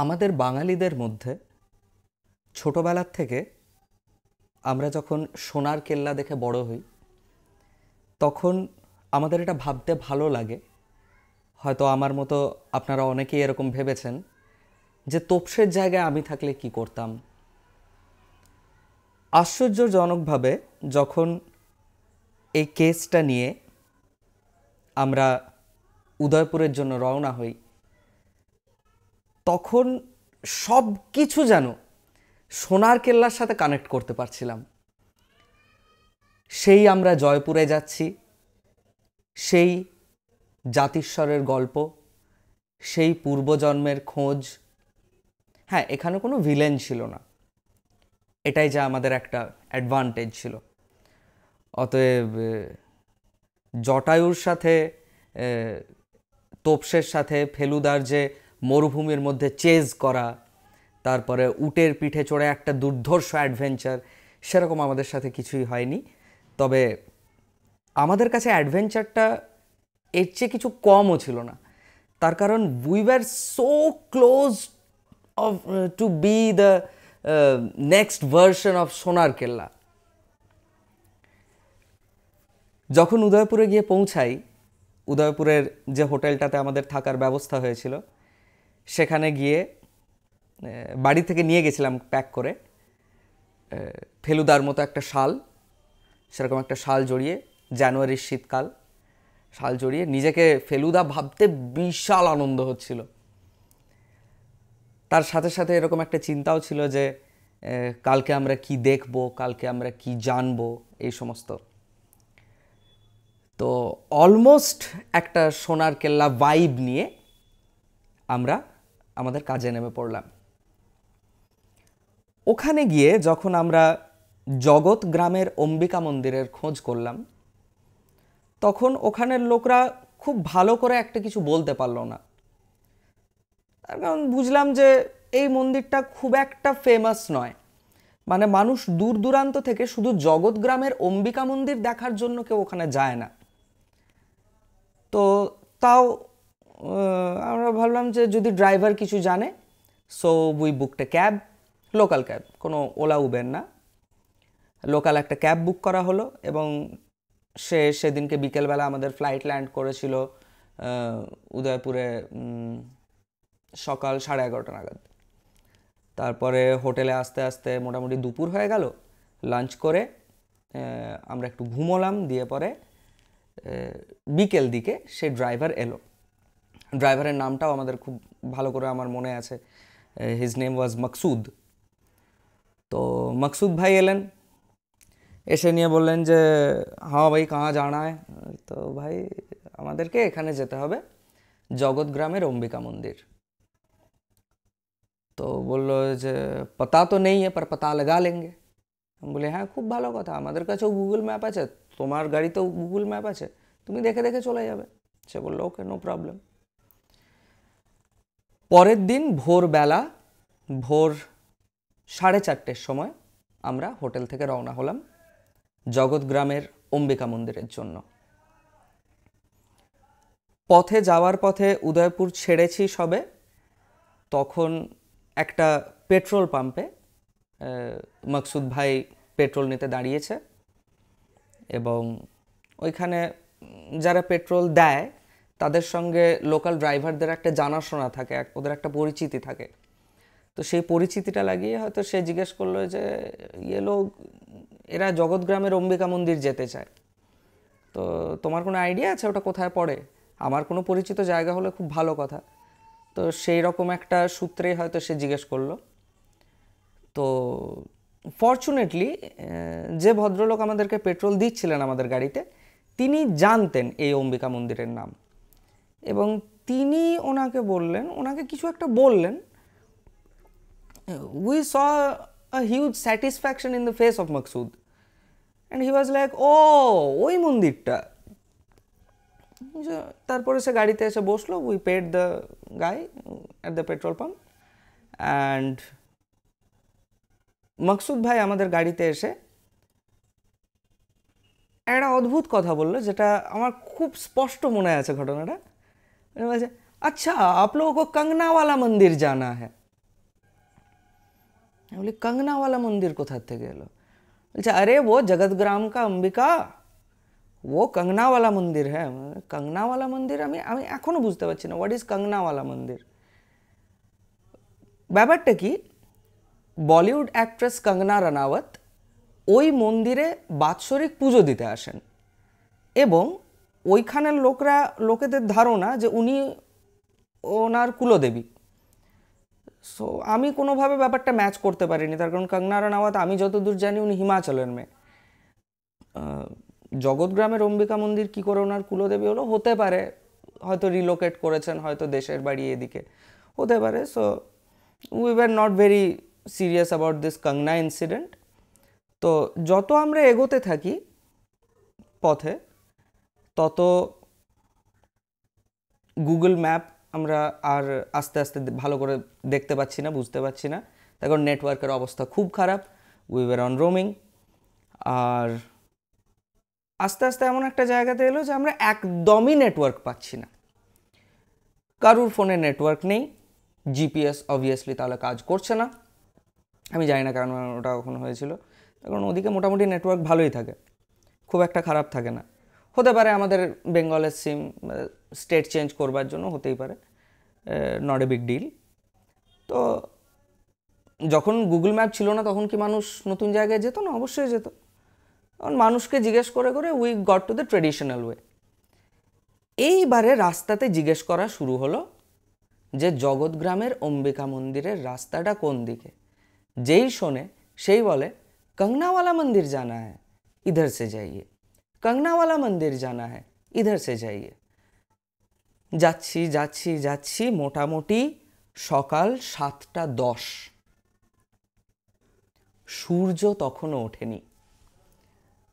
আমাদের বাঙালিদের মধ্যে ছোটবেলার থেকে আমরা যখন সোনার কেল্লা দেখে বড় হই তখন আমাদের এটা ভাবতে ভালো লাগে। হয়তো আমার মতো আপনারা অনেকেই এরকম ভেবেছেন যে তোপসের জায়গায় আমি থাকলে কি করতাম। আশ্চর্যজনকভাবে যখন এই কেসটা নিয়ে আমরা উদয়পুরের জন্য রওনা হই তখন সব কিছু যেন সোনার কেল্লার সাথে কানেক্ট করতে পারছিলাম। সেই আমরা জয়পুরে যাচ্ছি, সেই জাতিস্বরের গল্প, সেই পূর্বজন্মের খোঁজ। হ্যাঁ, এখানে কোনো ভিলেন ছিল না, এটাই যা আমাদের একটা অ্যাডভান্টেজ ছিল। অতএব জটায়ুর সাথে তোপসের সাথে ফেলুদার যে মরুভূমির মধ্যে চেজ করা, তারপরে উটের পিঠে চড়ে একটা দুর্ধর্ষ অ্যাডভেঞ্চার, সেরকম আমাদের সাথে কিছুই হয়নি। তবে আমাদের কাছে অ্যাডভেঞ্চারটা এর চেয়ে কিছু কমও ছিল না। তার কারণ we were so close of to be the next version of Sonar Kella. যখন উদয়পুরে গিয়ে পৌঁছাই, উদয়পুরের যে হোটেলটাতে আমাদের থাকার ব্যবস্থা হয়েছিল সেখানে গিয়ে বাড়ি থেকে নিয়ে গেছিলাম প্যাক করে ফেলুদার মতো একটা শাল, সেরকম একটা শাল জড়িয়ে, জানুয়ারির শীতকাল, শাল জড়িয়ে নিজেকে ফেলুদা ভাবতে বিশাল আনন্দ হচ্ছিল। তার সাথে সাথে এরকম একটা চিন্তাও ছিল যে কালকে আমরা কি দেখব, কালকে আমরা কি জানবো, এই সমস্ত। তো অলমোস্ট একটা সোনার কেল্লা ভাইব নিয়ে আমরা আমাদের কাজে নেমে পড়লাম। ওখানে গিয়ে যখন আমরা জগৎ গ্রামের অম্বিকা মন্দিরের খোঁজ করলাম তখন ওখানের লোকরা খুব ভালো করে একটা কিছু বলতে পারলো না। তার কারণ বুঝলাম যে এই মন্দিরটা খুব একটা ফেমাস নয়, মানে মানুষ দূর দূরান্ত থেকে শুধু জগৎ গ্রামের অম্বিকা মন্দির দেখার জন্য কেউ ওখানে যায় না। তো তাও আমরা ভাবলাম যে যদি ড্রাইভার কিছু জানে, so we booked a cab, local cab, কোনো ওলা উবের না, লোকাল একটা ক্যাব বুক করা হলো। এবং সেদিনকে বিকেলবেলা আমাদের ফ্লাইট ল্যান্ড করেছিল উদয়পুরে সকাল 11:30 নাগাদ। তারপরে হোটেলে আসতে আসতে মোটামুটি দুপুর হয়ে গেল। লাঞ্চ করে আমরা একটু ঘুমোলাম, দিয়ে পরে বিকেল দিকে সে ড্রাইভার এলো। ড্রাইভারের নামটাও আমাদের খুব ভালো করে আমার মনে আছে, হিজ নেম ওয়াজ মকসুদ। তো মকসুদ ভাই এলেন, এসে নিয়ে বললেন যে হ্যাঁ ভাই কাহা জানা है। তো ভাই আমাদেরকে এখানে যেতে হবে, জগৎ গ্রামের অম্বিকা মন্দির। তো বললো যে पता तो नहीं है पर पता लगा लेंगे। আমি বলি হ্যাঁ, খুব ভালো কথা, আমাদের কাছেও গুগল ম্যাপ আছে, তোমার গাড়িতেও গুগল ম্যাপ আছে, তুমি দেখে দেখে চলে যাবে। সে বললো ওকে, নো প্রবলেম। পরের দিন ভোরবেলা, ভোর 4:30 সময় আমরা হোটেল থেকে রওনা হলাম জগৎ গ্রামের অম্বিকা মন্দিরের জন্য। পথে যাওয়ার পথে উদয়পুর ছেড়েছি সবে, তখন একটা পেট্রোল পাম্পে মকসুদ ভাই পেট্রোল নিতে দাঁড়িয়েছে। এবং ওইখানে যারা পেট্রোল দেয় তাদের সঙ্গে লোকাল ড্রাইভারদের একটা জানাশোনা থাকে, ওদের একটা পরিচিতি থাকে। তো সেই পরিচিতিটা লাগিয়ে হয়তো সে জিজ্ঞেস করলো যে ইয়ে লোক, এরা জগৎ গ্রামের অম্বিকা মন্দির যেতে চায়, তো তোমার কোনো আইডিয়া আছে ওটা কোথায় পড়ে? আমার কোনো পরিচিত জায়গা হলে খুব ভালো কথা। তো সেই রকম একটা সূত্রে হয়তো সে জিজ্ঞেস করলো। তো ফরচুনেটলি যে ভদ্রলোক আমাদেরকে পেট্রোল দিচ্ছিলেন আমাদের গাড়িতে, তিনি জানতেন এই অম্বিকা মন্দিরের নাম। এবং তিনি ওনাকে বললেন, ওনাকে কিছু একটা বললেন। We saw a huge satisfaction in the face of Maqsood and he was like, oh ওই মন্দিরটা। তারপরে সে গাড়িতে এসে বসলো, we paid the guy at the petrol pump and Maqsood ভাই আমাদের গাড়িতে এসে একটা অদ্ভুত কথা বললো, যেটা আমার খুব স্পষ্ট মনে আছে ঘটনাটা। বলছে, আচ্ছা आप लोगों को कंगना वाला मंदिर जाना है। আমি বলি कंगनावाला मंदिर কোথা থেকে এলো? বলছে अरे वो जगतग्राम का अंबिका, वो कंगनावाला मंदिर है। कंगनावाला मंदिर আমি আমি এখনো বুঝতে পারছি না হোয়াট ইজ कंगनावाला मंदिर। ব্যাপারটা কি, বলিউড অ্যাক্ট্রেস কঙ্গনা রানাওয়াত ওই মন্দিরে বাৎসরিক পুজো দিতে আসেন এবং ওইখানের লোকেদের ধারণা যে উনি ওনার কুলদেবী। সো আমি কোনোভাবে ব্যাপারটা ম্যাচ করতে পারিনি, তার কারণ কঙ্গনা রানাওয়াত আমি যতদূর জানি উনি হিমাচলের মেয়ে। জগৎগ্রামের অম্বিকা মন্দির কী করে ওনার কুলদেবী হলো? হতে পারে হয়তো রিলোকেট করেছেন, হয়তো দেশের বাড়ি এদিকে, হতে পারে। So we were not very serious about this Kangana incident. তো যত আমরা এগোতে থাকি পথে, তত গুগল ম্যাপ আমরা আর আস্তে আস্তে ভালো করে দেখতে পাচ্ছি না, বুঝতে পারছি না, তার কারণ নেটওয়ার্কের অবস্থা খুব খারাপ। We were on roaming. আর আস্তে আস্তে এমন একটা জায়গাতে এলো যে আমরা একদমই নেটওয়ার্ক পাচ্ছি না, কারুর ফোনে নেটওয়ার্ক নেই, জিপিএস অবভিয়াসলি তাহলে কাজ করছে না। আমি জানি না কারণ ওটা কখন হয়েছিল, কারণ ওদিকে মোটামুটি নেটওয়ার্ক ভালোই থাকে, খুব একটা খারাপ থাকে না। হতে পারে আমাদের বেঙ্গলের সিম স্টেট চেঞ্জ করবার জন্য, হতেই পারে, নট এ বিগ ডিল। তো যখন গুগল ম্যাপ ছিল না তখন কি মানুষ নতুন জায়গায় যেত না? অবশ্যই যেত। কারণ মানুষকে জিজ্ঞেস করে করে we got to the traditional way. এইবারে রাস্তাতে জিজ্ঞেস করা শুরু হলো যে জগৎগ্রামের অম্বিকা মন্দিরের রাস্তাটা কোন দিকে। যেই শোনে সেই বলে कंगनावाला मंदिर जाना है, इधर से जाइए, कंगनावाला मंदिर जाना है, इधर से जाइए। যাচ্ছি যাচ্ছি যাচ্ছি, মোটামুটি সকাল 7:10। সূর্য তখনও ওঠেনি।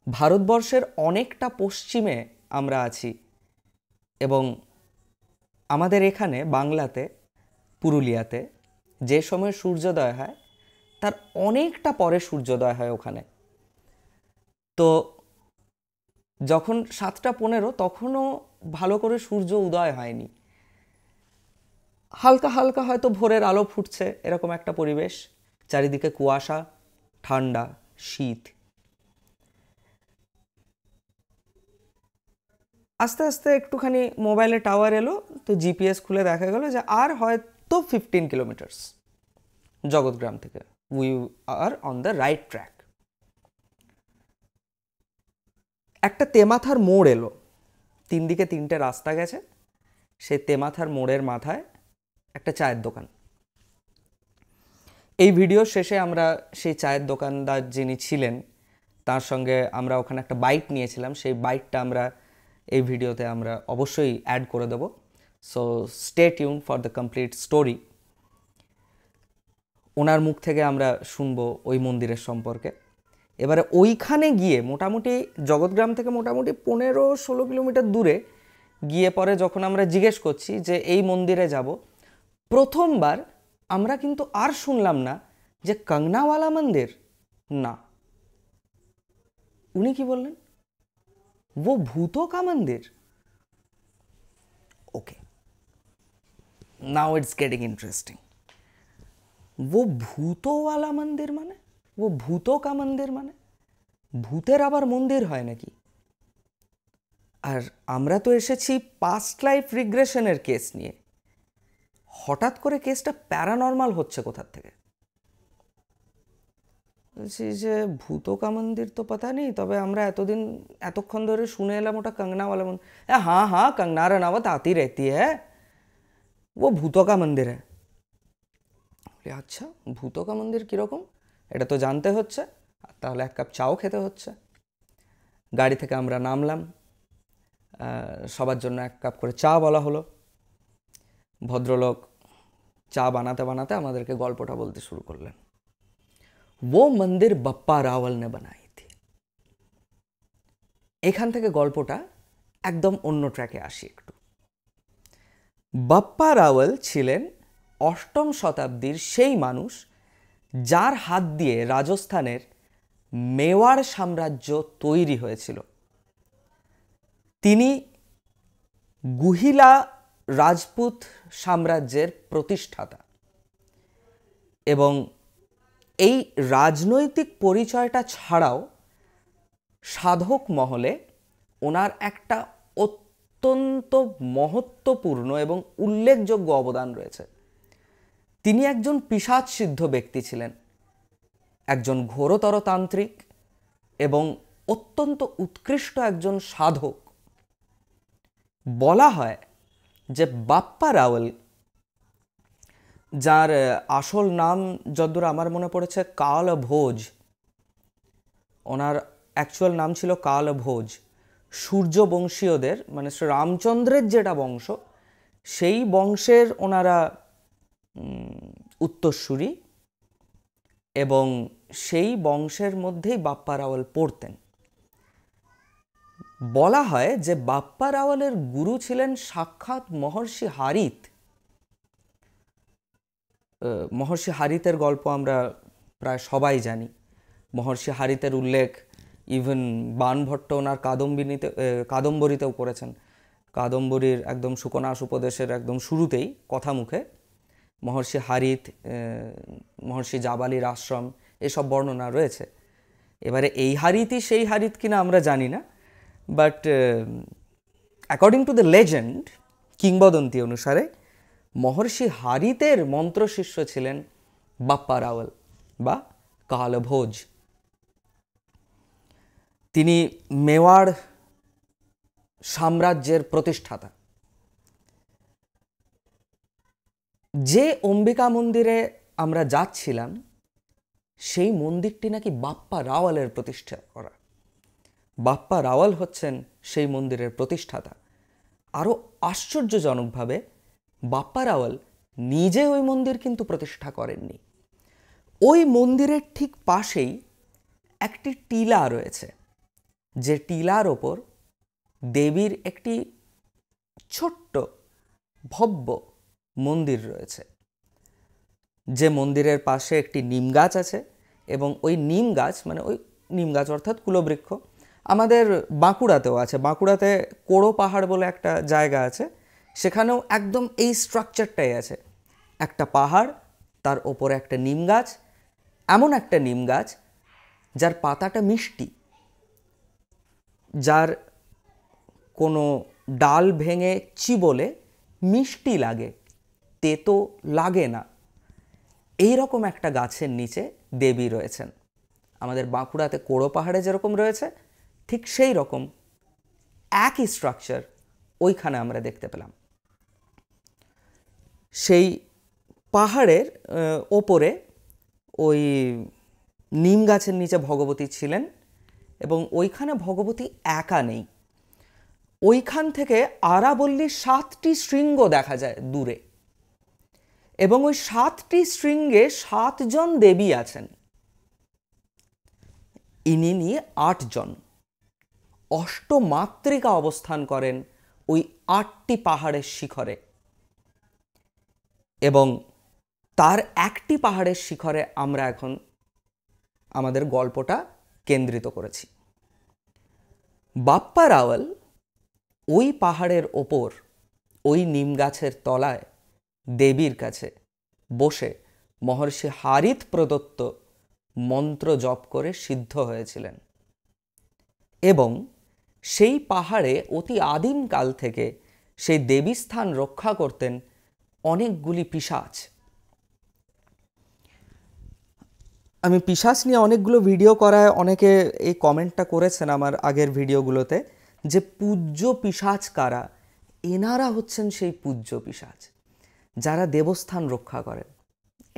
ভারতবর্ষের অনেকটা পশ্চিমে আমরা আছি এবং আমাদের এখানে বাংলাতে, পুরুলিয়াতে যে সময় সূর্যোদয় হয় তার অনেকটা পরে সূর্যোদয় হয় ওখানে। তো যখন 7:15 তখনও ভালো করে সূর্য উদয় হয়নি, হালকা হালকা হয়তো ভোরের আলো ফুটছে, এরকম একটা পরিবেশ, চারিদিকে কুয়াশা, ঠান্ডা, শীত। আস্তে আস্তে একটুখানি মোবাইলে টাওয়ার এলো, তো জিপিএস খুলে দেখা গেল যে আর হয়তো 15 কিলোমিটার্স জগৎগ্রাম থেকে। We are on the right track. একটা তেমাথার মোড় এলো, 3 দিকে 3টে রাস্তা গেছে, সেই তেমাথার মোড়ের মাথায় একটা চায়ের দোকান। এই ভিডিও শেষে আমরা সেই চায়ের দোকানদার যিনি ছিলেন তার সঙ্গে আমরা ওখানে একটা বাইট নিয়েছিলাম, সেই বাইটটা আমরা এই ভিডিওতে আমরা অবশ্যই অ্যাড করে দেব। So stay tuned for the complete story. ওনার মুখ থেকে আমরা শুনবো ওই মন্দিরের সম্পর্কে। এবারে ওইখানে গিয়ে মোটামুটি জগৎগ্রাম থেকে মোটামুটি 15-16 কিলোমিটার দূরে গিয়ে পরে যখন আমরা জিজ্ঞেস করছি যে এই মন্দিরে যাব, প্রথমবার আমরা কিন্তু আর শুনলাম না যে कंगनावाला मंदिर, না, উনি কি বললেন, वो भूतों का मंदिर। Okay, now it's getting interesting. वो भूतों वाला मंदिर মানে, वो भूतों का मंदिर মানে ভূতের আবার মন্দির হয় নাকি? আর আমরা তো এসেছি পাস্ট লাইফ রিগ্রেশনের কেস নিয়ে, হঠাৎ করে কেসটা প্যারানর্মাল হচ্ছে কোথার থেকে? বলছি যে ভূতোं का मंदिर তো পাতা নেই, তবে আমরা এতক্ষণ ধরে শুনে এলাম ওটা कंगनावाला मंदिर। हाँ हाँ, कंगना रनावत आती रहती है, वो भूतों का मंदिर है। আচ্ছা, ভূতোं का मंदिर কীরকম এটা তো জানতে হচ্ছে, তাহলে এক কাপ চাও খেতে হচ্ছে। গাড়ি থেকে আমরা নামলাম, সবার জন্য এক কাপ করে চা বলা হলো। ভদ্রলোক চা বানাতে বানাতে আমাদেরকে গল্পটা বলতে শুরু করলেন। वो मंदिर बप्पा रावल ने बनाई थी। এখান থেকে গল্পটা একদম অন্য ট্র্যাকে আসি একটু। বাপ্পা রাওয়াল ছিলেন 8ম শতাব্দীর সেই মানুষ যার হাত দিয়ে রাজস্থানের মেওয়াড় সাম্রাজ্য তৈরি হয়েছিল। তিনি গুহিলা রাজপুত সাম্রাজ্যের প্রতিষ্ঠাতা এবং এই রাজনৈতিক পরিচয়টা ছাড়াও সাধক মহলে ওনার একটা অত্যন্ত মহত্বপূর্ণ এবং উল্লেখযোগ্য অবদান রয়েছে। তিনি একজন পিশাচ সিদ্ধ ব্যক্তি ছিলেন, একজন ঘোরতর তান্ত্রিক এবং অত্যন্ত উৎকৃষ্ট একজন সাধক। বলা হয় যে বাপ্পা রাওয়াল, যার আসল নাম যদ্দূর আমার মনে পড়েছে কাল ভোজ, ওনার অ্যাকচুয়াল নাম ছিল কাল ভোজ, সূর্যবংশীয়দের মানে শ্রী রামচন্দ্রের যেটা বংশ সেই বংশের ওনারা উত্তরসূরি, এবং সেই বংশের মধ্যেই বাপ্পা রাওয়াল পড়তেন। বলা হয় যে বাপ্পা রাওয়ালের গুরু ছিলেন সাক্ষাৎ মহর্ষি হারিত। মহর্ষি হারিতের গল্প আমরা প্রায় সবাই জানি। মহর্ষি হারিতের উল্লেখ ইভেন বাণভট্ট ওনার কাদম্বরীতেও করেছেন। কাদম্বরীর একদম সুকনাস উপদেশের একদম শুরুতেই কথা মুখে মহর্ষি হারিত, মহর্ষি জাবালির আশ্রম এসব বর্ণনা রয়েছে। এবারে এই হারিতই সেই হারিত কিনা আমরা জানি না, but according to the legend, কিংবদন্তি অনুসারে মহর্ষি হারিতের মন্ত্রশিষ্য ছিলেন বাপ্পা রাওয়াল বা কালভোজ। তিনি মেওয়াড় সাম্রাজ্যের প্রতিষ্ঠাতা। যে অম্বিকা মন্দিরে আমরা যাচ্ছিলাম সেই মন্দিরটি নাকি বাপ্পা রাওয়ালের প্রতিষ্ঠা করা। বাপ্পা রাওয়াল হচ্ছেন সেই মন্দিরের প্রতিষ্ঠাতা। আরও আশ্চর্যজনকভাবে বাপ্পা রাওয়াল নিজে ওই মন্দির কিন্তু প্রতিষ্ঠা করেননি। ওই মন্দিরের ঠিক পাশেই একটি টিলা রয়েছে, যে টিলার ওপর দেবীর একটি ছোট্ট ভব্য মন্দির রয়েছে, যে মন্দিরের পাশে একটি নিম গাছ আছে, এবং ওই নিম গাছ মানে ওই নিম গাছ অর্থাৎ কুলবৃক্ষ আমাদের বাঁকুড়াতেও আছে। বাঁকুড়াতে কোড়ো পাহাড় বলে একটা জায়গা আছে, সেখানেও একদম এই স্ট্রাকচারটাই আছে। একটা পাহাড়, তার ওপরে একটা নিম গাছ, এমন একটা নিম গাছ যার পাতাটা মিষ্টি, যার কোনো ডাল ভেঙে চিবোলে মিষ্টি লাগে, তেতো লাগে না। এই রকম একটা গাছের নিচে দেবী রয়েছেন। আমাদের বাঁকুড়াতে কোড়ো পাহাড়ে যেরকম রয়েছে ঠিক সেই রকম একই স্ট্রাকচার ওইখানে আমরা দেখতে পেলাম। সেই পাহাড়ের ওপরে ওই নিম গাছের নিচে ভগবতী ছিলেন, এবং ওইখানে ভগবতী একা নেই। ওইখান থেকে আরাবল্লীর 7টি শৃঙ্গ দেখা যায় দূরে, এবং ওই 7টি শৃঙ্গে 7 জন দেবী আছেন। ইনি নিয়ে 8 জন অষ্টমাত্রিকা অবস্থান করেন ওই 8টি পাহাড়ের শিখরে, এবং তার একটি পাহাড়ের শিখরে আমরা এখন আমাদের গল্পটা কেন্দ্রিত করেছি। বাপ্পা রাওয়াল ওই পাহাড়ের ওপর ওই নিম গাছের তলায় দেবীর কাছে বসে মহর্ষি হারিত প্রদত্ত মন্ত্র জপ করে সিদ্ধ হয়েছিলেন, এবং সেই পাহাড়ে অতি আদিমকাল থেকে সেই দেবীস্থান রক্ষা করতেন অনেকগুলি পিশাচ। আমি পিশাচ নিয়ে অনেকগুলো ভিডিও করায় অনেকে এই কমেন্টটা করেছেন আমার আগের ভিডিওগুলোতে, যে পূজ্য পিশাচ কারা। এনারা হচ্ছেন সেই পূজ্য পিশাচ যারা দেবস্থান রক্ষা করেন।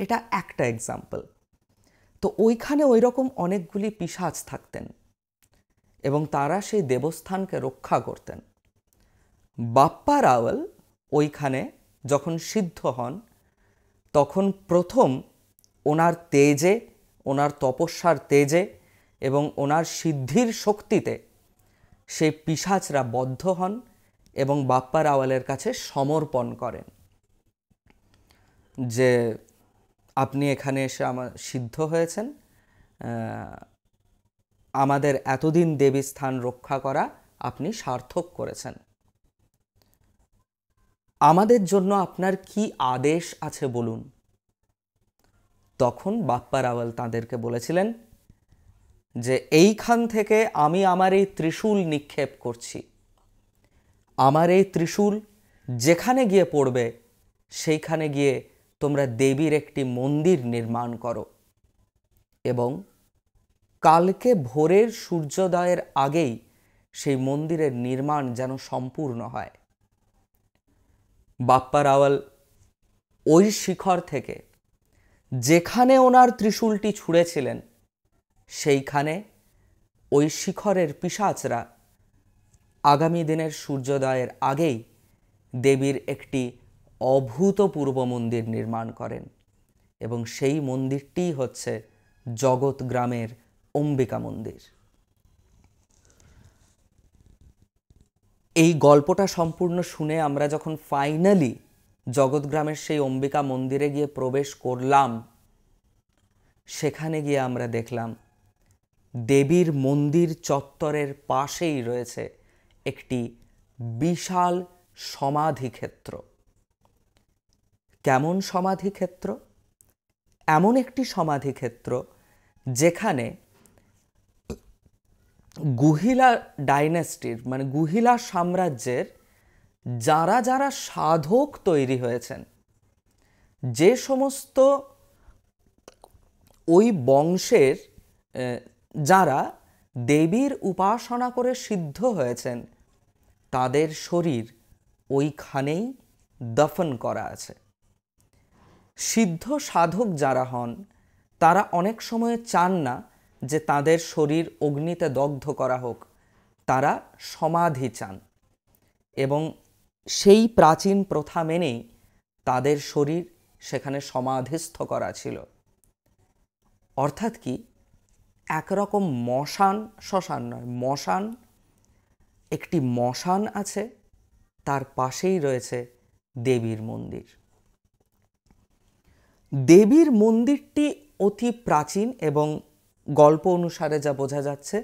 এটা একটা এক্সাম্পল। তো ওইখানে ওই রকম অনেকগুলি পিশাচ থাকতেন, এবং তারা সেই দেবস্থানকে রক্ষা করতেন। বাপ্পা রাওয়াল ওইখানে যখন সিদ্ধ হন, তখন প্রথম ওনার তেজে, ওনার তপস্যার তেজে এবং ওনার সিদ্ধির শক্তিতে সেই পিশাচরা বদ্ধ হন এবং বাপ্পা রাওয়ালের কাছে সমর্পণ করেন, যে আপনি এখানে এসে আমার সিদ্ধ হয়েছেন, আমাদের এতদিন দেবী স্থান রক্ষা করা আপনি সার্থক করেছেন। আমাদের জন্য আপনার কি আদেশ আছে বলুন। তখন বাপ্পা রাওয়াল তাদেরকে বলেছিলেন যে এইখান থেকে আমি আমার এই ত্রিশূল নিক্ষেপ করছি, আমার এই ত্রিশূল যেখানে গিয়ে পড়বে সেইখানে গিয়ে তোমরা দেবীর একটি মন্দির নির্মাণ করো এবং কালকে ভোরের সূর্যোদয়ের আগেই সেই মন্দিরের নির্মাণ যেন সম্পূর্ণ হয়। বাপ্পা রাওয়াল ওই শিখর থেকে যেখানে ওনার ত্রিশূলটি ছুঁড়েছিলেন সেইখানে ওই শিখরের পিশাচরা আগামী দিনের সূর্যোদয়ের আগেই দেবীর একটি অভূতপূর্ব মন্দির নির্মাণ করেন এবং সেই মন্দিরটি হচ্ছে জগৎ গ্রামের অম্বিকা মন্দির। এই গল্পটা সম্পূর্ণ শুনে আমরা যখন ফাইনালি জগৎগ্রামের সেই অম্বিকা মন্দিরে গিয়ে প্রবেশ করলাম, সেখানে গিয়ে আমরা দেখলাম দেবীর মন্দির চত্বরের পাশেই রয়েছে একটি বিশাল সমাধিক্ষেত্র। কেমন সমাধিক্ষেত্র? এমন একটি সমাধিক্ষেত্র যেখানে গুহিলা ডাইনেস্টির মানে গুহিলা সাম্রাজ্যের যারা যারা সাধক তৈরি হয়েছেন, যে সমস্ত ওই বংশের যারা দেবীর উপাসনা করে সিদ্ধ হয়েছেন, তাদের শরীর ওইখানেই দফন করা আছে। সিদ্ধ সাধক যারা হন তারা অনেক সময় চান না যে তাদের শরীর অগ্নিতে দগ্ধ করা হোক, তারা সমাধি চান এবং সেই প্রাচীন প্রথা মেনেই তাদের শরীর সেখানে সমাধিস্থ করা ছিল। অর্থাৎ কি, একরকম মশান, শ্মশান নয়, মশান, একটি মশান আছে, তার পাশেই রয়েছে দেবীর মন্দির। দেবীর মন্দিরটি অতি প্রাচীন এবং গল্প অনুসারে যা বোঝা যাচ্ছে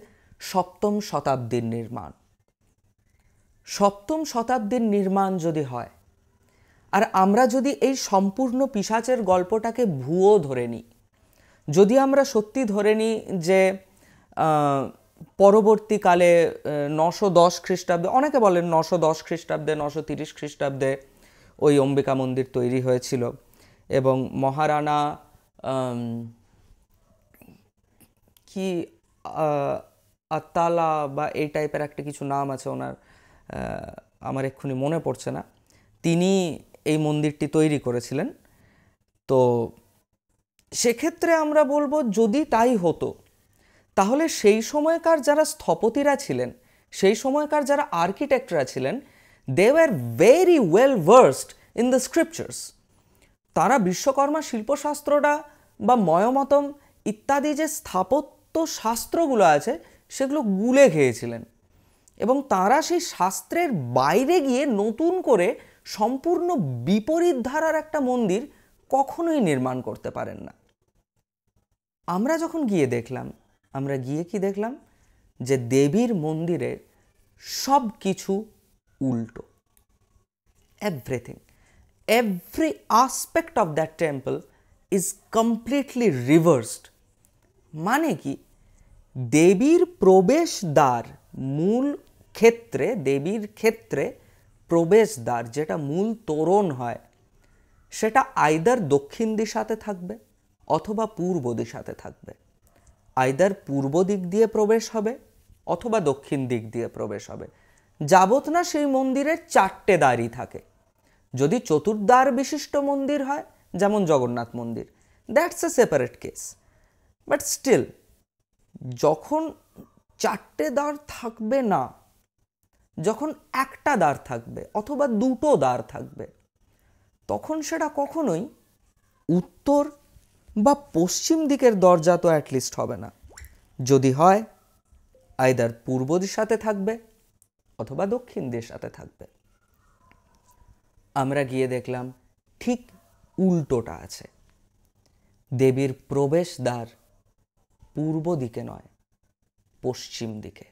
7ম শতাব্দীর নির্মাণ। 7ম শতাব্দীর নির্মাণ যদি হয়, আর আমরা যদি এই সম্পূর্ণ পিশাচের গল্পটাকে ভুয়ো ধরে নিই, যদি আমরা সত্যি ধরে নিই যে পরবর্তীকালে 910 খ্রিস্টাব্দে, অনেকে বলেন 910 খ্রিস্টাব্দে, 930 খ্রিস্টাব্দে ওই অম্বিকা মন্দির তৈরি হয়েছিল এবং মহারানা কি আতালা বা এই টাইপের একটা কিছু নাম আছে ওনার, আমার এক্ষুনি মনে পড়ছে না, তিনি এই মন্দিরটি তৈরি করেছিলেন। তো সেক্ষেত্রে আমরা বলবো যদি তাই হতো, তাহলে সেই সময়কার যারা স্থপতিরা ছিলেন, সেই সময়কার যারা আর্কিটেক্টরা ছিলেন, they were very well versed in the scriptures. তারা বিশ্বকর্মা শিল্পশাস্ত্রটা বা ময়মতম ইত্যাদি যে স্থাপত্য শাস্ত্রগুলো আছে সেগুলো গুলে খেয়েছিলেন এবং তারা সেই শাস্ত্রের বাইরে গিয়ে নতুন করে সম্পূর্ণ বিপরীত ধারার একটা মন্দির কখনোই নির্মাণ করতে পারেন না। আমরা যখন গিয়ে দেখলাম, আমরা গিয়ে কি দেখলাম যে দেবীর মন্দিরের সব কিছু উল্টো। Everything, every aspect of that temple is completely reversed। মানে কি, দেবীর প্রবেশদ্বার, মূল ক্ষেত্রে, দেবীর ক্ষেত্রে প্রবেশদ্বার যেটা মূল তোরণ হয়, সেটা আইদার দক্ষিণ দিশাতে থাকবে অথবা পূর্ব দিশাতে থাকবে। আইদার পূর্ব দিক দিয়ে প্রবেশ হবে অথবা দক্ষিণ দিক দিয়ে প্রবেশ হবে, যাবত না সেই মন্দিরের 4টে দ্বারই থাকে। যদি চতুর্দ্বার বিশিষ্ট মন্দির হয়, যেমন জগন্নাথ মন্দির, that's a separate case, but still যখন 4টে দ্বার থাকবে না, যখন একটা দ্বার থাকবে অথবা 2টো দ্বার থাকবে, তখন সেটা কখনোই উত্তর বা পশ্চিম দিকের দরজা তো অ্যাটলিস্ট হবে না। যদি হয়, আইদার পূর্ব দিশাতে থাকবে অথবা দক্ষিণ দিশাতে থাকবে। আমরা গিয়ে দেখলাম ঠিক উল্টোটা আছে। দেবীর প্রবেশদ্বার পূর্ব দিকে নয়, পশ্চিম দিকে।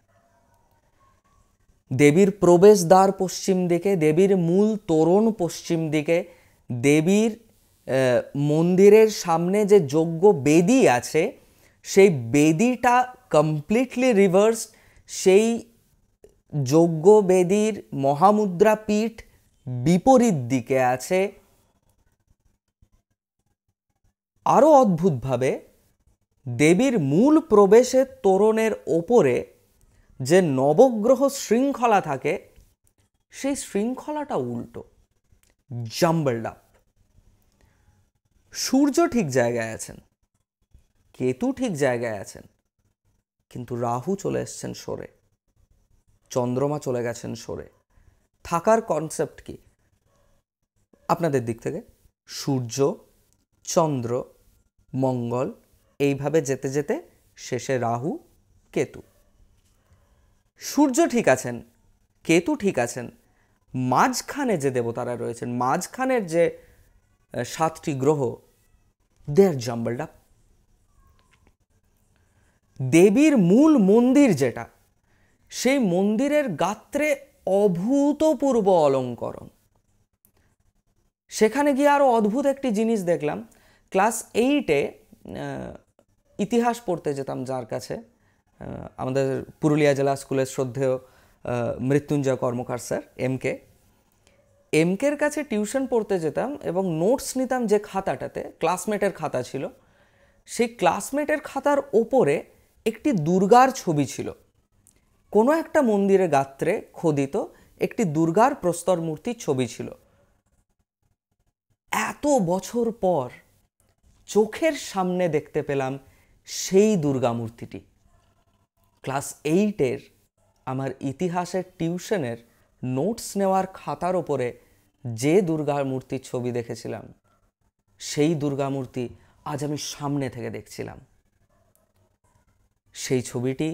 দেবীর প্রবেশদ্বার পশ্চিম দিকে, দেবীর মূল তোরণ পশ্চিম দিকে, দেবীর মন্দিরের সামনে যে যজ্ঞ বেদী আছে সেই বেদীটা কমপ্লিটলি রিভার্স। সেই যজ্ঞ বেদীর মহামুদ্রা পীঠ বিপরীত দিকে আছে। আরও অদ্ভুতভাবে দেবীর মূল প্রবেশের তোরণের ওপরে যে নবগ্রহ শৃঙ্খলা থাকে সেই শৃঙ্খলাটা উল্টো, জাম্বলড আপ। সূর্য ঠিক জায়গায় আছেন, কেতু ঠিক জায়গায় আছেন, কিন্তু রাহু চলে এসছেন সরে, চন্দ্রমা চলে গেছেন সরে। থাকার কনসেপ্ট কি আপনাদের দিক থেকে? সূর্য, চন্দ্র, মঙ্গল, এইভাবে যেতে যেতে শেষে রাহু, কেতু। সূর্য ঠিক আছেন, কেতু ঠিক আছেন, মাঝখানে যে দেবতারা রয়েছেন, মাঝখানের যে 7টি গ্রহ, দে আর জাম্বলড আপ। দেবীর মূল মন্দির যেটা, সেই মন্দিরের গাত্রে অভূতপূর্ব অলঙ্করণ। সেখানে গিয়ে আরও অদ্ভুত একটি জিনিস দেখলাম। ক্লাস 8-এ ইতিহাস পড়তে যেতাম যার কাছে, আমাদের পুরুলিয়া জেলা স্কুলের শ্রদ্ধেয় মৃত্যুঞ্জয় কর্মকার স্যার, এমকের কাছে টিউশন পড়তে যেতাম এবং নোটস নিতাম যে খাতাটাতে, ক্লাসমেটের খাতা ছিল। সেই ক্লাসমেটের খাতার ওপরে একটি দুর্গার ছবি ছিল। কোনো একটা মন্দিরে গাত্রে খোদিত একটি দুর্গার প্রস্তর মূর্তির ছবি ছিল। এত বছর পর চোখের সামনে দেখতে পেলাম সেই দুর্গা মূর্তিটি। ক্লাস 8-এর আমার ইতিহাসের টিউশনের নোটস নেওয়ার খাতার ওপরে যে দুর্গা মূর্তির ছবি দেখেছিলাম, সেই দুর্গা মূর্তি আজ আমি সামনে থেকে দেখছিলাম। সেই ছবিটি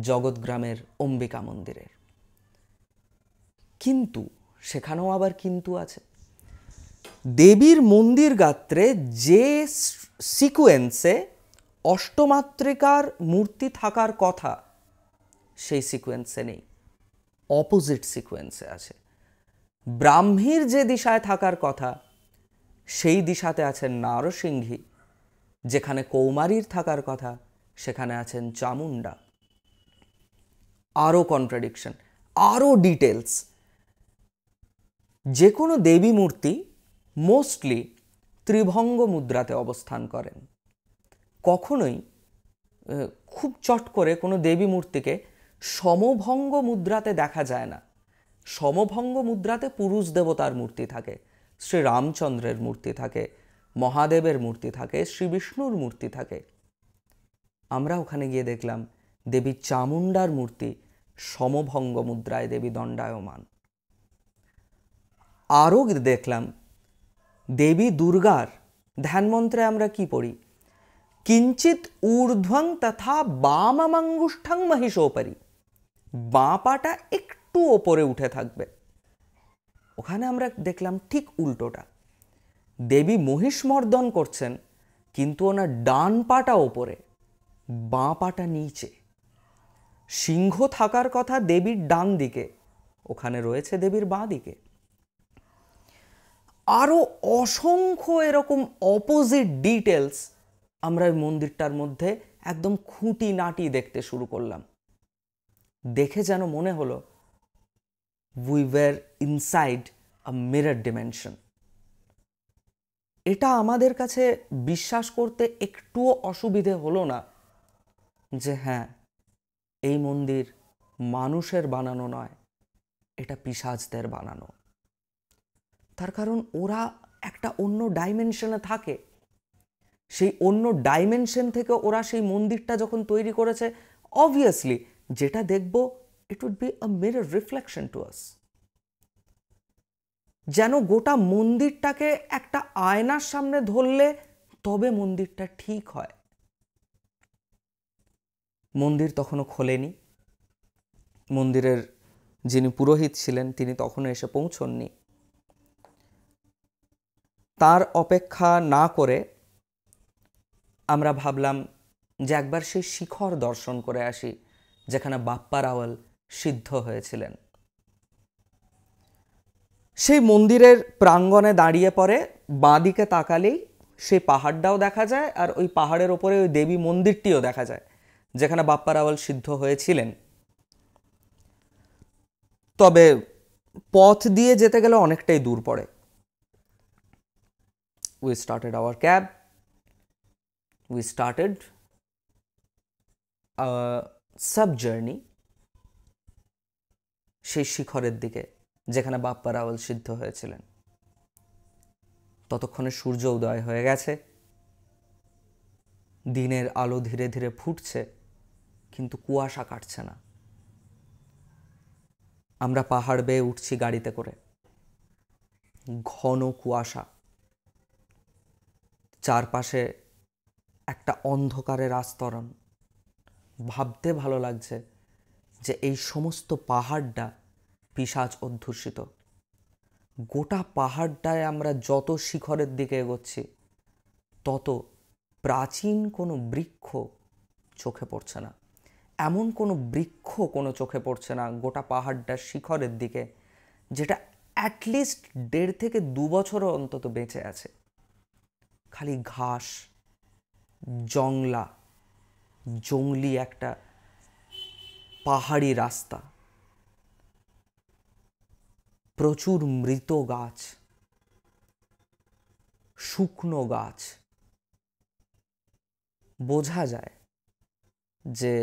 জগৎগ্রামের অম্বিকা মন্দিরের। কিন্তু সেখানেও আবার কিন্তু আছে। দেবীর মন্দির গাত্রে যে সিকোয়েন্সে অষ্টমাত্রিকার মূর্তি থাকার কথা সেই সিকোয়েন্সে নেই, অপোজিট সিকোয়েন্সে আছে। ব্রাহ্মীর যে দিশায় থাকার কথা সেই দিশাতে আছেন নারসিংহী, যেখানে কৌমারীর থাকার কথা সেখানে আছেন চামুন্ডা। আরও কন্ট্রাডিকশন, আরও ডিটেলস। যে কোনো দেবী মূর্তি মোস্টলি ত্রিভঙ্গ মুদ্রাতে অবস্থান করেন। কখনোই খুব চট করে কোনো দেবী মূর্তিকে সমভঙ্গ মুদ্রাতে দেখা যায় না। সমভঙ্গ মুদ্রাতে পুরুষ দেবতার মূর্তি থাকে, শ্রী রামচন্দ্রের মূর্তি থাকে, মহাদেবের মূর্তি থাকে, শ্রী বিষ্ণুর মূর্তি থাকে। আমরা ওখানে গিয়ে দেখলাম দেবী চামুন্ডার মূর্তি সমভঙ্গ মুদ্রায় দেবী দণ্ডায়মান। আরও দেখলাম দেবী দুর্গার ধ্যানমন্ত্রে আমরা কি পড়ি? কিঞ্চিত ঊর্ধ্বং তথা বামাঙ্গুষ্ঠং মহিষোপরি, বাঁ পাটা একটু ওপরে উঠে থাকবে। ওখানে আমরা দেখলাম ঠিক উল্টোটা। দেবী মহিষমর্দন করছেন, কিন্তু ওনার ডান পাটা ওপরে, বাঁ পাটা নিচে। সিংহ থাকার কথা দেবীর ডান দিকে, ওখানে রয়েছে দেবীর বাঁ দিকে। আরও অসংখ্য এরকম অপোজিট ডিটেলস আমরা ওই মন্দিরটার মধ্যে একদম খুঁটিনাটি দেখতে শুরু করলাম। দেখে যেন মনে হলো we were inside a mirror dimension. এটা আমাদের কাছে বিশ্বাস করতে একটুও অসুবিধে হলো না যে হ্যাঁ, এই মন্দির মানুষের বানানো নয়, এটা পিশাচদের বানানো। তার কারণ ওরা একটা অন্য ডাইমেনশনে থাকে। সেই অন্য ডাইমেনশন থেকে ওরা সেই মন্দিরটা যখন তৈরি করেছে, অবভিয়াসলি যেটা দেখব it would be a mirror reflection to us. যেন গোটা মন্দিরটাকে একটা আয়নার সামনে ধরলে তবে মন্দিরটা ঠিক হয়। মন্দির তখনও খোলেনি। মন্দিরের যিনি পুরোহিত ছিলেন তিনি তখনও এসে পৌঁছননি। তার অপেক্ষা না করে আমরা ভাবলাম যে একবার সেই শিখর দর্শন করে আসি যেখানে বাপ্পা রাওয়াল সিদ্ধ হয়েছিলেন। সেই মন্দিরের প্রাঙ্গণে দাঁড়িয়ে পরে বাঁ দিকে তাকালেই সেই পাহাড়টাও দেখা যায়, আর ওই পাহাড়ের ওপরে ওই দেবী মন্দিরটিও দেখা যায় যেখানে বাপ্পা রাওয়াল সিদ্ধ হয়েছিলেন। তবে পথ দিয়ে যেতে গেলে অনেকটাই দূর পড়ে। We started our cab. We started a sub journey সেই শিখরের দিকে যেখানে বাপ্পা রাওয়াল সিদ্ধ হয়েছিলেন। ততক্ষণে সূর্য উদয় হয়ে গেছে, দিনের আলো ধীরে ধীরে ফুটছে, কিন্তু কুয়াশা কাটছে না। আমরা পাহাড় বেয়ে উঠছি গাড়িতে করে, ঘন কুয়াশা, চারপাশে একটা অন্ধকারের আস্তরণ। ভাবতে ভালো লাগছে যে এই সমস্ত পাহাড়টা পিশাচ অধ্যুষিত। গোটা পাহাড়টায় আমরা যত শিখরের দিকে এগোচ্ছি তত প্রাচীন কোনো বৃক্ষ চোখে পড়ছে না। এমন কোনো বৃক্ষ কোনো চোখে পড়ছে না গোটা পাহাড়টার শিখরের দিকে যেটা অ্যাটলিস্ট 1.5 থেকে 2 বছরও অন্তত বেঁচে আছে। খালি ঘাস, জংলি একটা পাহাড়ি রাস্তা, প্রচুর মৃত গাছ, শুকনো গাছ। বোঝা যায় যে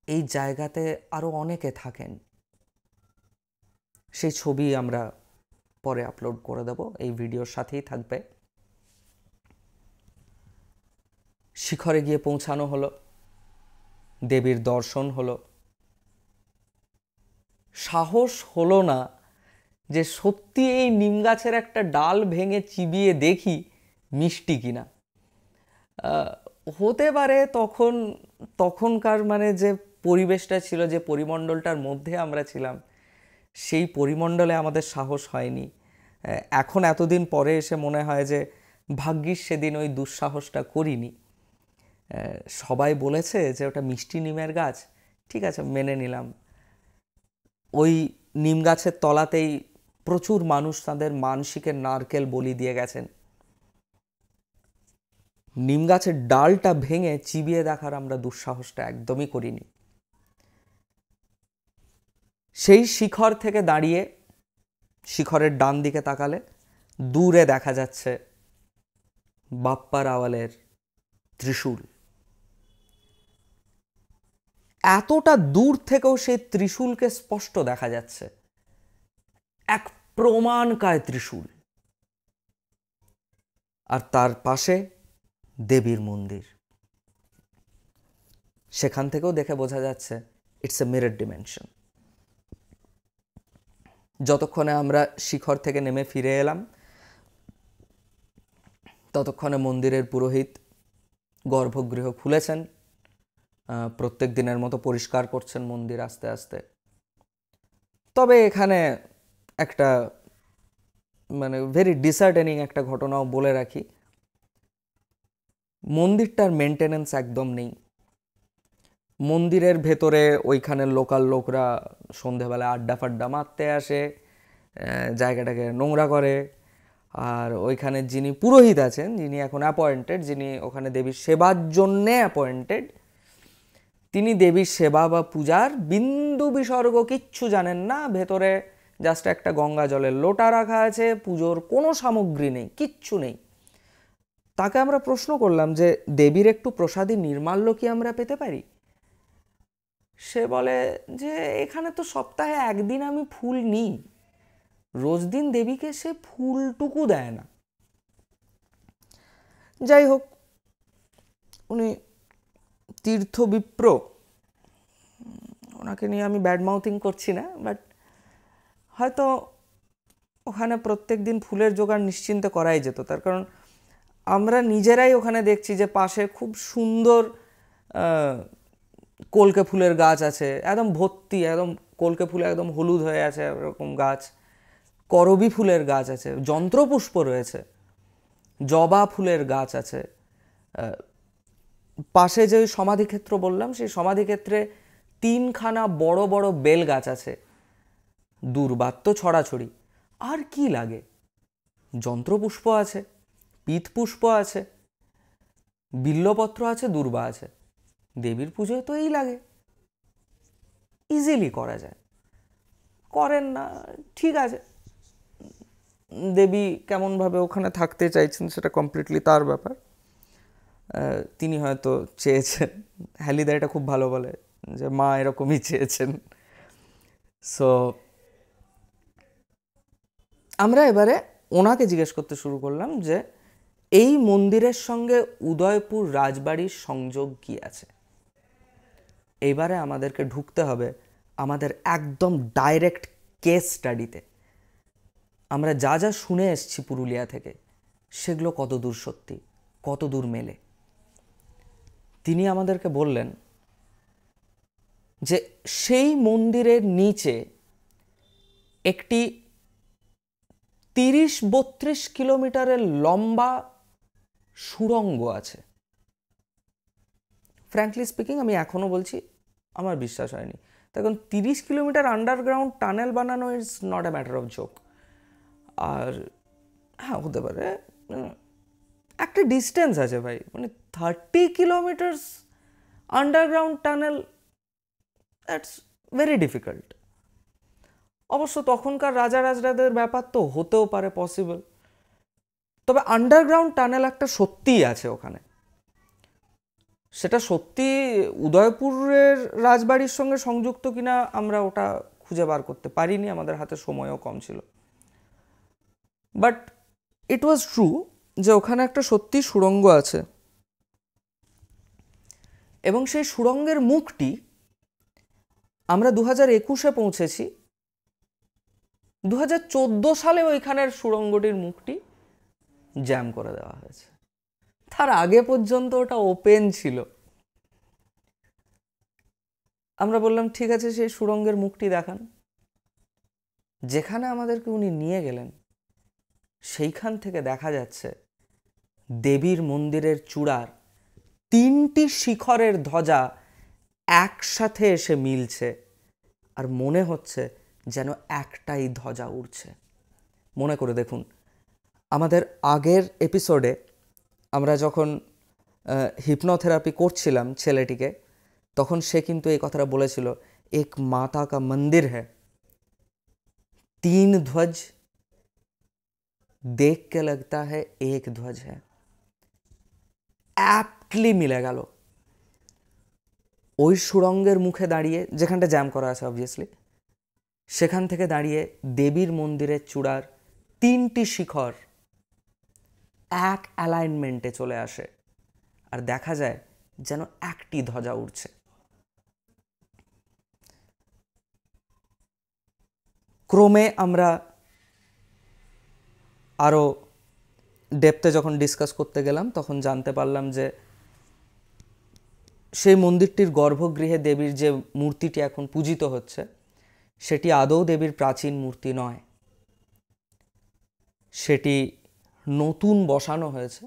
এই জায়গাতে আরো অনেকে থাকেন। সেই ছবি আমরা পরে আপলোড করে দেব, এই ভিডিওর সাথেই থাকবে। শিখরে গিয়ে পৌঁছানো হলো, দেবীর দর্শন হলো। সাহস হলো না যে সত্যি এই নিম গাছের একটা ডাল ভেঙে চিবিয়ে দেখি মিষ্টি কিনা। হতে পারে তখনকার মানে যে পরিবেশটা ছিল, যে পরিমণ্ডলটার মধ্যে আমরা ছিলাম, সেই পরিমণ্ডলে আমাদের সাহস হয়নি। এখন এতদিন পরে এসে মনে হয় যে ভাগ্যিস সেদিন ওই দুঃসাহসটা করিনি। সবাই বলেছে যে ওটা মিষ্টি নিমের গাছ, ঠিক আছে মেনে নিলাম। ওই নিম গাছের তলাতেই প্রচুর মানুষ তাদের মানসিকের নারকেল বলি দিয়ে গেছেন। নিম গাছের ডালটা ভেঙে চিবিয়ে দেখার আমরা দুঃসাহসটা একদমই করিনি। সেই শিখর থেকে দাঁড়িয়ে শিখরের ডান দিকে তাকালে দূরে দেখা যাচ্ছে বাপ্পা রাওয়ালের ত্রিশূল। এতটা দূর থেকেও সেই ত্রিশূলকে স্পষ্ট দেখা যাচ্ছে, এক প্রমাণকায় ত্রিশূল। আর তার পাশে দেবীর মন্দির। সেখান থেকেও দেখে বোঝা যাচ্ছে ইটস এ মিরর ডিমেনশন। যতক্ষণে আমরা শিখর থেকে নেমে ফিরে এলাম ততক্ষণে মন্দিরের পুরোহিত গর্ভগৃহ খুলেছেন, প্রত্যেক দিনের মতো পরিষ্কার করছেন মন্দির আস্তে আস্তে। তবে এখানে একটা মানে ভেরি ডিসার্টেনিং একটা ঘটনাও বলে রাখি, মন্দিরটার মেনটেনেন্স একদম নেই। মন্দিরের ভেতরে ওইখানের লোকাল লোকরা সন্ধেবেলা আড্ডা ফাড্ডা মারতে আসে, জায়গাটাকে নোংরা করে। আর ওইখানে যিনি পুরোহিত আছেন, যিনি এখন অ্যাপয়েন্টেড, যিনি ওখানে দেবীর সেবার জন্যে অ্যাপয়েন্টেড, তিনি দেবীর সেবা বা পূজার বিন্দু বিসর্গ কিচ্ছু জানেন না। ভেতরে জাস্ট একটা গঙ্গা জলের লোটা রাখা আছে, পুজোর কোনো সামগ্রী নেই, কিচ্ছু নেই। তাকে আমরা প্রশ্ন করলাম যে দেবীর একটু প্রসাদী নির্মাল্য কি আমরা পেতে পারি? সে বলে যে এখানে তো সপ্তাহে একদিন আমি ফুল নিই, রোজ দিন দেবীকে সে ফুলটুকু দেয় না। যাই হোক, উনি তীর্থবিপ্র, ওনাকে নিয়ে আমি ব্যাড মাউথিং করছি না, বাট হয়তো ওখানে প্রত্যেক দিন ফুলের জোগাড় নিশ্চিন্তে করাই যেত। তার কারণ আমরা নিজেরাই ওখানে দেখছি যে পাশে খুব সুন্দর কলকে ফুলের গাছ আছে, একদম ভর্তি, একদম কলকে ফুলে একদম হলুদ হয়ে আছে এরকম গাছ। করবী ফুলের গাছ আছে, যন্ত্রপুষ্প রয়েছে, জবা ফুলের গাছ আছে। পাশে যে সমাধিক্ষেত্র বললাম, সেই সমাধিক্ষেত্রে 3খানা বড় বড় বেল গাছ আছে। দুর্বাত তো ছড়াছড়ি, আর কি লাগে? যন্ত্রপুষ্প আছে, পিতপুষ্প আছে, বিল্লপত্র আছে, দূর্বা আছে। দেবীর পুজোয় তো এই লাগে, ইজিলি করা যায়। করেন না, ঠিক আছে, দেবী কেমনভাবে ওখানে থাকতে চাইছেন সেটা কমপ্লিটলি তার ব্যাপার। তিনি হয়তো চেয়েছেন, হ্যালিদা এটা খুব ভালো বলে যে মা এরকমই চেয়েছেন। সো আমরা এবারে ওনাকে জিজ্ঞেস করতে শুরু করলাম যে এই মন্দিরের সঙ্গে উদয়পুর রাজবাড়ির সংযোগ কি আছে। এইবারে আমাদেরকে ঢুকতে হবে আমাদের একদম ডাইরেক্ট কেস স্টাডিতে। আমরা যা যা শুনে এসেছি পুরুলিয়া থেকে, সেগুলো কত দূর সত্যি, কত দূর মেলে। তিনি আমাদেরকে বললেন যে সেই মন্দিরের নিচে একটি 30-32 কিলোমিটারের লম্বা সুড়ঙ্গ আছে। ফ্র্যাঙ্কলি স্পিকিং আমি এখনও বলছি আমার বিশ্বাস হয়নি। তখন 30 কিলোমিটার আন্ডারগ্রাউন্ড টানেল বানানো is not a matter of joke. আর হ্যাঁ, হতে পারে একটা ডিস্টেন্স আছে ভাই, মানে 30 kilometres underground tunnel, that's very difficult. অবশ্য তখনকার রাজা রাজরাদের ব্যাপার তো হতেও পারে পসিবল, তবে আন্ডারগ্রাউন্ড টানেল একটা সত্যিই আছে ওখানে। সেটা সত্যি উদয়পুরের রাজবাড়ির সঙ্গে সংযুক্ত কিনা আমরা ওটা খুঁজে বার করতে পারিনি, আমাদের হাতে সময়ও কম ছিল। বাট ইট ওয়াজ ট্রু যে ওখানে একটা সত্যি সুড়ঙ্গ আছে, এবং সেই সুড়ঙ্গের মুখটি আমরা 2021-এ পৌঁছেছি। 2014 সালে ওইখানের সুড়ঙ্গটির মুখটি জ্যাম করে দেওয়া হয়েছে। তার আগে পর্যন্ত ওটা ওপেন ছিল। আমরা বললাম ঠিক আছে, সেই সুড়ঙ্গের মুখটি দেখান। যেখানে আমাদেরকে উনি নিয়ে গেলেন সেইখান থেকে দেখা যাচ্ছে দেবীর মন্দিরের চূড়ার 3টি শিখরের ধ্বজা একসাথে এসে মিলছে, আর মনে হচ্ছে যেন একটাই ধ্বজা উড়ছে। মনে করে দেখুন, আমাদের আগের এপিসোডে আমরা যখন হিপনোথেরাপি করছিলাম ছেলেটিকে, তখন সে কিন্তু এই কথাটা বলেছিল, এক মাতা কা মন্দির হ্যায়, 3 ধ্বজ দেখ কে লগতা হ্যায় এক ধ্বজ হ্যায়। অ্যাপ্টলি মিলে গেল। ওই সুড়ঙ্গের মুখে দাঁড়িয়ে, যেখানটা জ্যাম করা আছে অবভিয়াসলি, সেখান থেকে দাঁড়িয়ে দেবীর মন্দিরের চূড়ার 3টি শিখর এক অ্যালাইনমেন্টে চলে আসে, আর দেখা যায় যেন একটি ধ্বজা উড়ছে। ক্রমে আমরা আরও ডেপথে যখন ডিসকাস করতে গেলাম, তখন জানতে পারলাম যে সেই মন্দিরটির গর্ভগৃহে দেবীর যে মূর্তিটি এখন পূজিত হচ্ছে, সেটি আদৌ দেবীর প্রাচীন মূর্তি নয়। সেটি নতুন বসানো হয়েছে,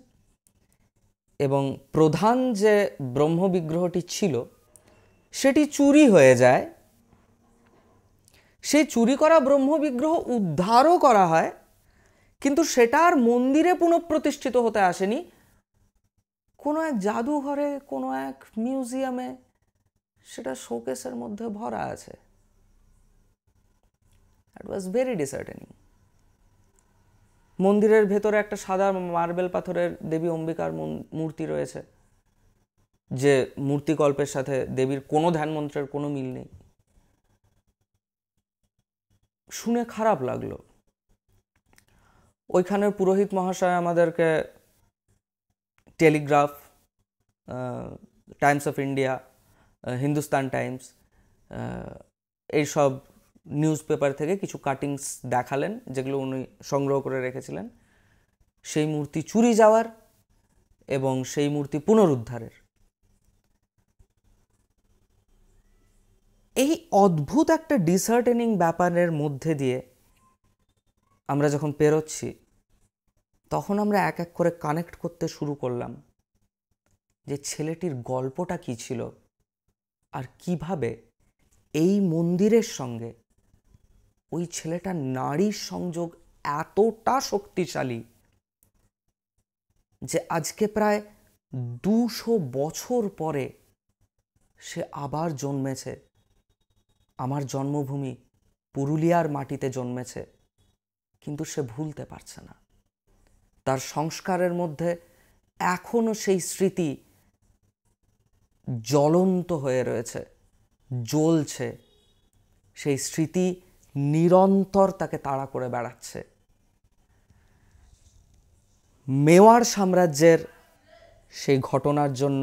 এবং প্রধান যে ব্রহ্ম বিগ্রহটি ছিল সেটি চুরি হয়ে যায়। সেই চুরি করা ব্রহ্ম বিগ্রহ উদ্ধারও করা হয়, কিন্তু সেটা আর মন্দিরে পুনঃপ্রতিষ্ঠিত হতে আসেনি, কোনো এক জাদুঘরে, কোনো এক মিউজিয়ামে সেটা শোকেসের মধ্যে ভরা আছে। ইট ওয়াজ ভেরি ডিসার্টেনিং। মন্দিরের ভেতরে একটা সাদা মার্বেল পাথরের দেবী অম্বিকার মূর্তি রয়েছে, যে মূর্তিকল্পের সাথে দেবীর কোনো ধ্যান মন্ত্রের কোনো মিল নেই। শুনে খারাপ লাগলো। ওইখানের পুরোহিত মহাশয় আমাদেরকে Telegraph, Times of India, Hindustan Times, এইসব নিউজ পেপার থেকে কিছু কাটিংস দেখালেন, যেগুলো উনি সংগ্রহ করে রেখেছিলেন সেই মূর্তি চুরি যাওয়ার এবং সেই মূর্তি পুনরুদ্ধারের। এই অদ্ভুত একটা ডিসার্টেনিং ব্যাপারের মধ্যে দিয়ে আমরা যখন পেরোচ্ছি, তখন আমরা এক এক করে কানেক্ট করতে শুরু করলাম যে ছেলেটির গল্পটা কী ছিল, আর কিভাবে এই মন্দিরের সঙ্গে ওই ছেলেটার নারীর সংযোগ এতটা শক্তিশালী যে আজকে প্রায় 200 বছর পরে সে আবার জন্মেছে, আমার জন্মভূমি পুরুলিয়ার মাটিতে জন্মেছে, কিন্তু সে ভুলতে পারছে না। তার সংস্কারের মধ্যে এখনো সেই স্মৃতি জ্বলন্ত হয়ে রয়েছে, জ্বলছে। সেই স্মৃতি নিরন্তর তাকে তাড়া করে বেড়াচ্ছে। মেওয়াড় সাম্রাজ্যের সেই ঘটনার জন্য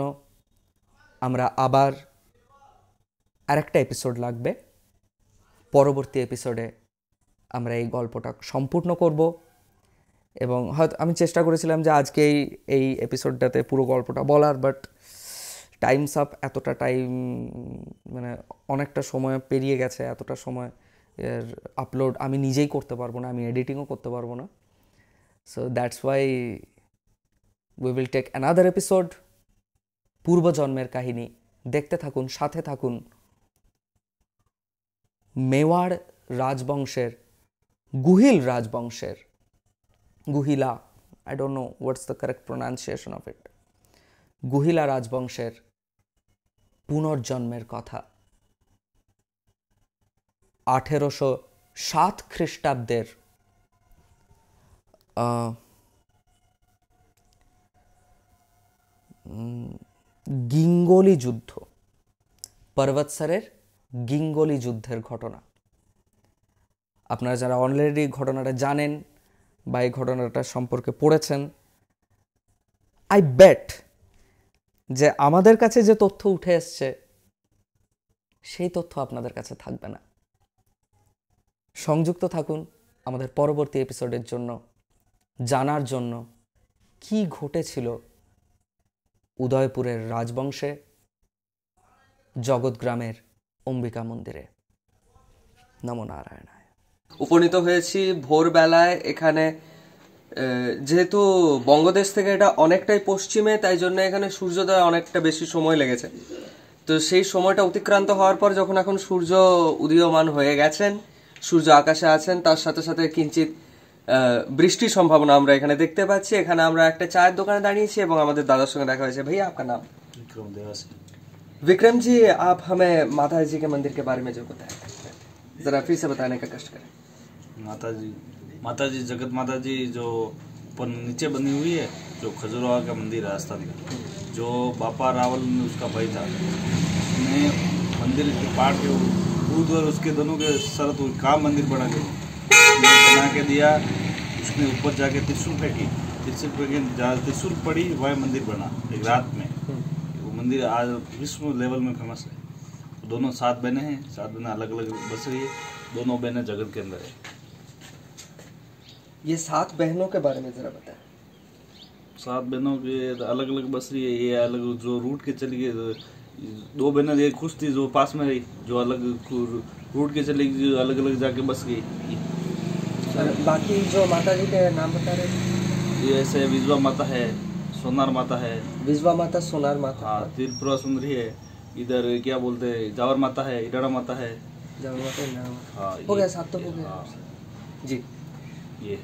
আমরা আবার আরেকটা এপিসোড লাগবে। পরবর্তী এপিসোডে আমরা এই গল্পটা সম্পূর্ণ করব, এবং হয়তো আমি চেষ্টা করেছিলাম যে আজকে এই এপিসোডটাতে পুরো গল্পটা বলার, বাট টাইমস আপ, এতটা টাইম মানে অনেকটা সময় পেরিয়ে গেছে, এতটা সময় এর আপলোড আমি নিজেই করতে পারবো না, আমি এডিটিংও করতে পারবো না। So that's why we will take another episode. পূর্বজন্মের কাহিনী দেখতে থাকুন, সাথে থাকুন। মেওয়াড় রাজবংশের, গুহিল রাজবংশের, Guhila, I don't know what's the correct pronunciation of it, Guhila রাজবংশের পুনর্জন্মের কথা। 1807 খ্রিস্টাব্দের গিঙ্গোলি যুদ্ধ, পর্বতসরের গিঙ্গোলি যুদ্ধের ঘটনা। আপনারা যারা অলরেডি ঘটনাটা জানেন বা এই ঘটনাটা সম্পর্কে পড়েছেন, আই বেট যে আমাদের কাছে যে তথ্য উঠে এসছে সেই তথ্য আপনাদের কাছে থাকবে না। সংযুক্ত থাকুন আমাদের পরবর্তী এপিসোডের জন্য, জানার জন্য কি ঘটেছিল উদয়পুরের রাজবংশে, জগৎগ্রামের অম্বিকা মন্দিরে। নমো নারায়ণায়। উপনীত হয়েছি ভোরবেলায় এখানে। যেহেতু বঙ্গদেশ থেকে এটা অনেকটাই পশ্চিমে, তাই জন্য এখানে সূর্যোদয় অনেকটা বেশি সময় লেগেছে। তো সেই সময়টা অতিক্রান্ত হওয়ার পর যখন এখন সূর্য উদীয়মান হয়ে গেছেন, সূর্য আকাশে আছেন, তার সাথে সাথে কিঞ্চিত বৃষ্টির সম্ভাবনা আমরা এখানে দেখতে পাচ্ছি। এখানে আমরা একটা চায়ের দোকানে দাঁড়িয়েছি এবং আমাদের দাদার সঙ্গে দেখা হয়েছে। भैया आपका नाम? विक्रम जी, आप हमें माता जी के मंदिर के बारे में जो बताया जरा फिर से बताने का कष्ट करें। माता जी जगत माता जी जो ऊपर नीचे बनी हुई है, जो खजुराहो का मंदिर है राजस्थान का, जो बापा रावल ने उसका भाई था, उसने मंदिर के पाठ के दूध और उसके दोनों के शरत काम मंदिर बना के दिया। उसने ऊपर जाके त्रिशूल फेंकी, त्रिशूल पड़ी, वह मंदिर बना एक रात में। वो मंदिर आज विश्व लेवल में फेमस है। दोनों 7 बहनें हैं, 7 बहनें अलग अलग बस रही है, दोनों बहनें जगत के अंदर है। ये 7 बहनों के बारे में जरा बताएं। 7 बहनों के अलग अलग बस रही है, ये अलग जो रूट के चली गई। 2 बहनें ये खुश थी जो पास में रही, जो अलग रूट के चली गई, अलग अलग जाके बस गई। बाकी जो माता जी के नाम बता रहे हैं, ये ऐसे विजवा माता है, सोनार माता है, विजवा माता, सोनार माता, हाँ, त्रिपुरा सुंदरी है, इधर क्या बोलते हैं जावर माता है, इडाड़ा माता है, जब माता, हाँ, हो गया 7 तो हो गया। हाँ, जी ये